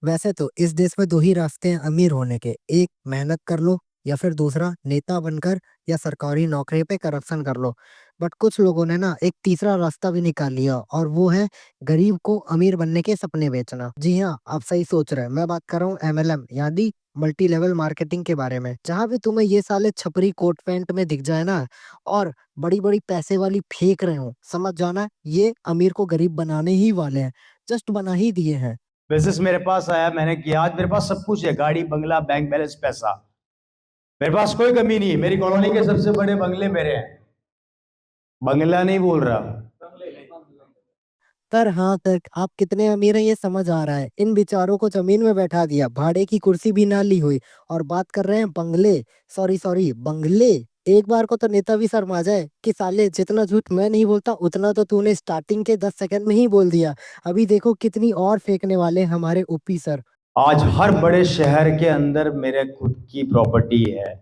वैसे तो इस देश में दो ही रास्ते हैं अमीर होने के, एक मेहनत कर लो या फिर दूसरा नेता बनकर या सरकारी नौकरी पे करप्शन कर लो। बट कुछ लोगों ने ना एक तीसरा रास्ता भी निकाल लिया और वो है गरीब को अमीर बनने के सपने बेचना। जी हाँ, आप सही सोच रहे हैं, मैं बात कर रहा हूँ एमएलएम यानी मल्टी लेवल मार्केटिंग के बारे में, जहाँ भी तुम्हें ये साले छपरी कोट पैंट में दिख जाए ना और बड़ी बड़ी पैसे वाली फेंक रहे हो, समझ जाना ये अमीर को गरीब बनाने ही वाले हैं, जस्ट बना ही दिए हैं। बिजनेस मेरे पास आया, मैंने किया। आज मेरे पास सब कुछ है, गाड़ी, बंगला, बैंक बैलेंस, पैसा। मेरे पास कोई कमी नहीं है। मेरी कॉलोनी के सबसे बड़े बंगले मेरे हैं। बंगला नहीं बोल रहा। तर हाँ तक आप कितने अमीर हैं ये समझ आ रहा है। इन बेचारों को जमीन में बैठा दिया, भाड़े की कुर्सी भी ना ली हुई और बात कर रहे हैं बंगले। सॉरी सॉरी, बंगले। एक बार को तो नेता भी शर्मा जाए कि साले जितना झूठ मैं नहीं बोलता उतना तो तूने स्टार्टिंग के 10 सेकंड में ही बोल दिया। अभी देखो कितनी और फेंकने वाले हैं हमारे ओपी सर। आज हर बड़े शहर के अंदर मेरे खुद की प्रॉपर्टी है।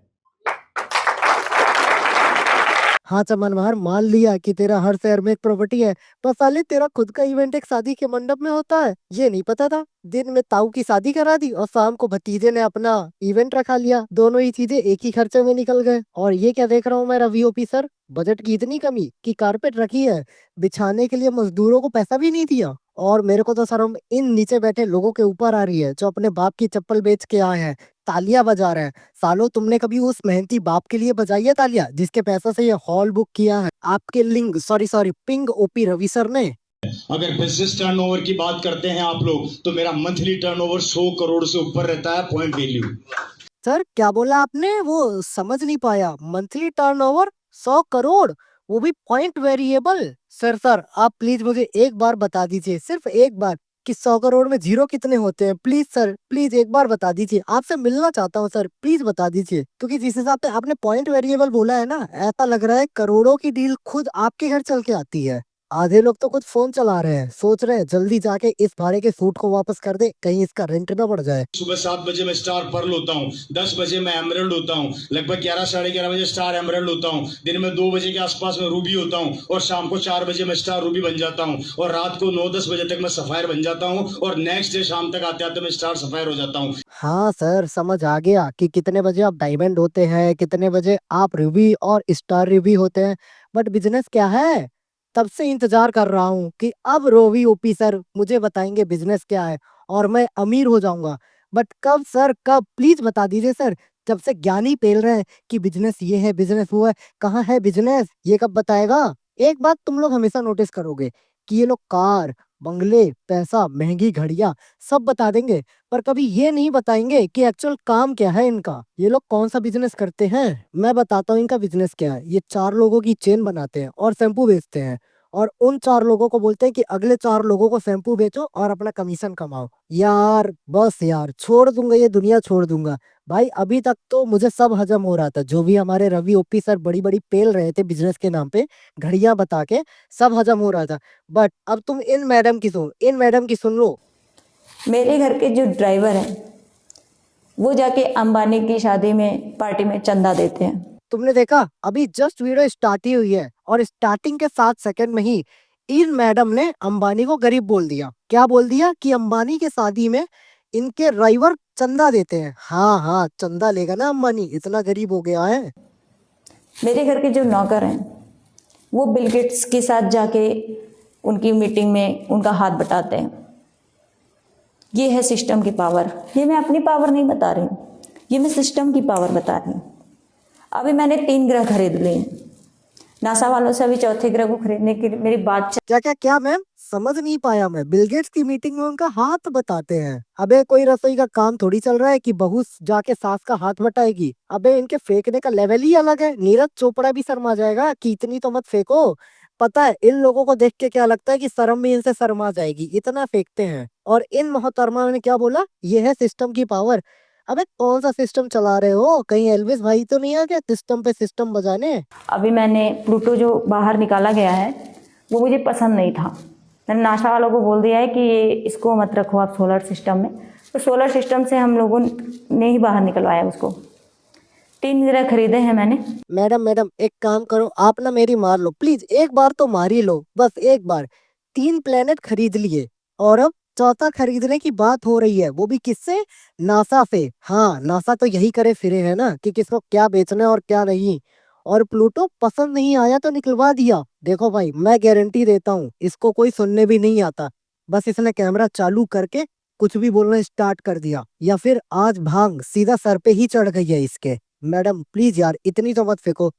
हाँ चमन बहार, मान लिया कि तेरा हर शहर में एक प्रॉपर्टी है, पर साले तेरा खुद का इवेंट एक शादी के मंडप में होता है, ये नहीं पता था। दिन में ताऊ की शादी करा दी और शाम को भतीजे ने अपना इवेंट रखा लिया, दोनों ही चीजें एक ही खर्चे में निकल गए। और ये क्या देख रहा हूँ मैं रवि ओपी सर, बजट की इतनी कमी कि कारपेट रखी है, बिछाने के लिए मजदूरों को पैसा भी नहीं दिया। और मेरे को तो शर्म इन नीचे बैठे लोगों के ऊपर आ रही है जो अपने बाप की चप्पल बेच के आए हैं, तालियां बजा रहे हैं। सालो तुमने कभी उस मेहनती बाप के लिए बजाई है तालियां जिसके पैसों से ये हॉल बुक किया है आपके लिंग sorry sorry ping OP Ravi sir ने? अगर बिजनेस टर्नओवर की बात करते हैं आप लोग, तो मेरा मंथली टर्नओवर 100 करोड़ से ऊपर रहता है, पॉइंट वैल्यू। सर क्या बोला आपने, वो समझ नहीं पाया। मंथली टर्नओवर 100 करोड़, वो भी पॉइंट वेरिएबल? सर आप प्लीज मुझे एक बार बता दीजिए, सिर्फ एक बार, कि 100 करोड़ में जीरो कितने होते हैं। प्लीज सर, प्लीज एक बार बता दीजिए, आपसे मिलना चाहता हूँ सर, प्लीज बता दीजिए। क्योंकि जिस हिसाब से आपने पॉइंट वेरिएबल बोला है ना, ऐसा लग रहा है करोड़ों की डील खुद आपके घर चल के आती है। आधे लोग तो कुछ फोन चला रहे हैं, सोच रहे हैं जल्दी जाके इस भाड़े के सूट को वापस कर दे, कहीं इसका रेंट ना बढ़ जाए। सुबह 7 बजे मैं स्टार पर्ल होता हूँ, 10 बजे मैं एमरल्ड होता हूँ, लगभग 11 साढ़े 11 बजे स्टार एमरल्ड होता हूँ, दिन में 2 बजे के आसपास में रूबी होता हूँ, और शाम को 4 बजे मैं स्टार रूबी बन जाता हूँ, और रात को 9-10 बजे तक मैं सफायर बन जाता हूँ, और नेक्स्ट डे शाम तक आते आते मैं स्टार सफायर हो जाता हूँ। हाँ सर, समझ आ गया कि कितने बजे आप डायमंड होते हैं, कितने बजे आप रूबी और स्टार रूबी होते हैं। बट बिजनेस क्या है? तब से इंतजार कर रहा हूँ कि अब रोवी ओपी सर मुझे बताएंगे बिजनेस क्या है और मैं अमीर हो जाऊंगा। बट कब सर, कब? प्लीज बता दीजिए सर। जब से ज्ञानी पेल रहे हैं कि बिजनेस ये है बिजनेस वो है, कहाँ है बिजनेस, ये कब बताएगा? एक बात तुम लोग हमेशा नोटिस करोगे कि ये लोग कार, बंगले, पैसा, महंगी घड़ियां सब बता देंगे, पर कभी ये नहीं बताएंगे कि एक्चुअल काम क्या है इनका, ये लोग कौन सा बिजनेस करते हैं। मैं बताता हूँ इनका बिजनेस क्या है। ये 4 लोगों की चेन बनाते हैं और शैम्पू बेचते हैं, और उन 4 लोगों को बोलते हैं कि अगले 4 लोगों को शैम्पू बेचो और अपना कमीशन कमाओ। यार बस यार, छोड़ दूंगा ये दुनिया, छोड़ दूंगा। भाई अभी तक तो मुझे सब हजम हो रहा था, जो भी हमारे रवि ओपी सर बड़ी बड़ी पेल रहे थे बिजनेस के नाम पे, घड़ियां बता के, सब हजम हो रहा था। बट अब तुम इन मैडम की सुन, इन मैडम की सुन लो। मेरे घर के जो ड्राइवर हैं वो जाके अंबानी की शादी में पार्टी में चंदा देते हैं। तुमने देखा, अभी जस्ट वीडियो स्टार्ट ही हुई है और स्टार्टिंग के 7 सेकंड में ही इन मैडम ने अंबानी को गरीब बोल दिया। क्या बोल दिया? कि अंबानी के शादी में इनके ड्राइवर चंदा देते हैं। हाँ हाँ, चंदा लेगा ना अंबानी, इतना गरीब हो गया है। मेरे घर के जो नौकर हैं वो बिल गेट्स के साथ जाके उनकी मीटिंग में उनका हाथ बटाते हैं। ये है सिस्टम की पावर। ये मैं अपनी पावर नहीं बता रही हूँ, ये मैं सिस्टम की पावर बता रही हूँ। अभी मैंने 3 ग्रह खरीद लिए हैं। नासा वालों से अभी चौथे ग्रह को खरीदने की मेरी बात क्या क्या क्या मैम, समझ नहीं पाया मैं। बिल गेट्स की मीटिंग में उनका हाथ बताते हैं? अबे कोई रसोई का काम थोड़ी चल रहा है कि बहू जाके सास का हाथ बटाएगी। अबे इनके फेंकने का लेवल ही अलग है, नीरज चोपड़ा भी शर्मा जाएगा कि इतनी तो मत फेंको। पता है इन लोगों को देख के क्या लगता है कि शर्म भी इनसे शर्मा जाएगी, इतना फेंकते हैं। और इन मोहतरमा ने क्या बोला? ये है सिस्टम की पावर। अबे कौन सा सिस्टम चला रहे हो? कहीं एल्विस भाई तो नहीं आ गया सिस्टम पे सिस्टम बजाने? अभी मैंने प्लूटो जो बाहर निकाला गया है वो मुझे पसंद नहीं था। मैंने नासा वालों को बोल दिया है कि ये इसको मत रखो आप सोलर सिस्टम में। तो सोलर सिस्टम से हम लोगों ने ही बाहर निकलवाया उसको। 3 ग्रह खरीदे हैं मैंने। मैडम मैडम एक काम करो, आप ना मेरी मार लो प्लीज, एक बार तो मार ही लो, बस एक बार। 3 प्लेनेट खरीद लिए और अब चौथा खरीदने की बात हो रही है, वो भी किससे? नासा से। हाँ, नासा तो यही करे फिरे है ना कि किसको क्या बेचना है और क्या नहीं। और प्लूटो पसंद नहीं आया तो निकलवा दिया। देखो भाई, मैं गारंटी देता हूँ, इसको कोई सुनने भी नहीं आता। बस इसने कैमरा चालू करके कुछ भी बोलना स्टार्ट कर दिया, या फिर आज भांग सीधा सर पे ही चढ़ गई है इसके। मैडम प्लीज यार, इतनी तो मत फेंको।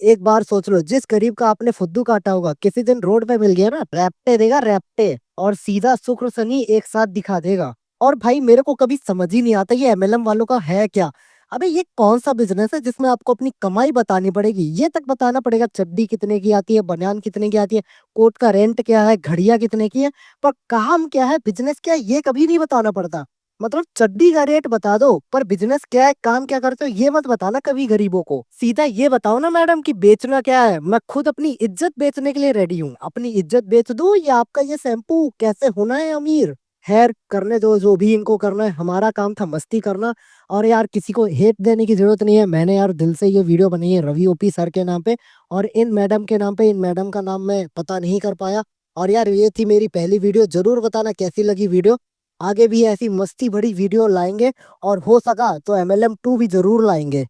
एक बार सोच लो, जिस गरीब का आपने फुद्दू काटा होगा, किसी दिन रोड पे मिल गया ना, रैप्टे देगा रैप्टे, और सीधा शुक्र शनि एक साथ दिखा देगा। और भाई मेरे को कभी समझ ही नहीं आता ये एमएलएम वालों का है क्या। अबे ये कौन सा बिजनेस है जिसमें आपको अपनी कमाई बतानी पड़ेगी? ये तक बताना पड़ेगा चड्डी कितने की आती है, बनियान कितने की आती है, कोट का रेंट क्या है, घड़ियां कितने की है, पर काम क्या है, बिजनेस क्या है, ये कभी नहीं बताना पड़ता। मतलब चड्डी का रेट बता दो, पर बिजनेस क्या है, काम क्या करते हो, ये मत बताना कभी गरीबों को। सीधा ये बताओ ना मैडम कि बेचना क्या है। मैं खुद अपनी इज्जत बेचने के लिए रेडी हूँ। अपनी इज्जत बेच दूं या आपका ये शैम्पू कैसे होना है अमीर? खैर करने दो जो भी इनको करना है, हमारा काम था मस्ती करना। और यार किसी को हेट देने की जरूरत नहीं है, मैंने यार दिल से ये वीडियो बनाई है रवि ओपी सर के नाम पे, और इन मैडम के नाम पे। इन मैडम का नाम मैं पता नहीं कर पाया। और यार ये थी मेरी पहली वीडियो, जरूर बताना कैसी लगी वीडियो। आगे भी ऐसी मस्ती भरी वीडियो लाएंगे, और हो सका तो MLM 2 भी जरूर लाएंगे।